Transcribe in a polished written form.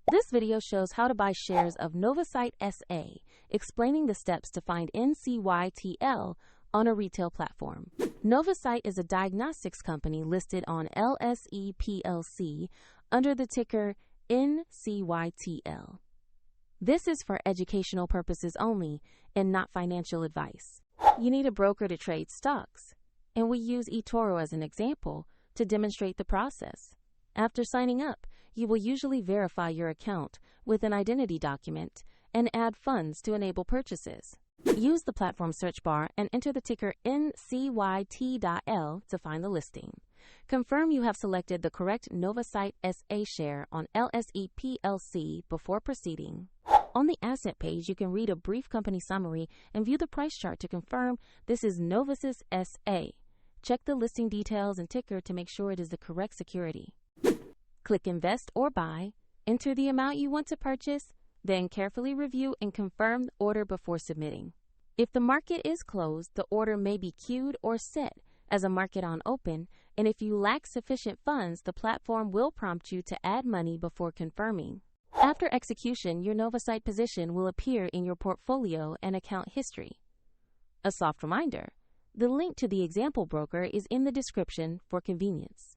This video shows how to buy shares of Novacyt S.A, explaining the steps to find NCYT.L on a retail platform. Novacyt is a diagnostics company listed on LSE PLC under the ticker NCYT.L. This is for educational purposes only and not financial advice. You need a broker to trade stocks, and we use eToro as an example to demonstrate the process. After signing up, you will usually verify your account with an identity document and add funds to enable purchases. Use the platform search bar and enter the ticker NCYT.L to find the listing. Confirm you have selected the correct Novacyt S.A share on LSE PLC before proceeding. On the asset page, you can read a brief company summary and view the price chart to confirm this is Novacyt S.A. Check the listing details and ticker to make sure it is the correct security. Click Invest or Buy, enter the amount you want to purchase, then carefully review and confirm the order before submitting. If the market is closed, the order may be queued or set as a market on open, and if you lack sufficient funds, the platform will prompt you to add money before confirming. After execution, your Novacyt position will appear in your portfolio and account history. A soft reminder, the link to the example broker is in the description for convenience.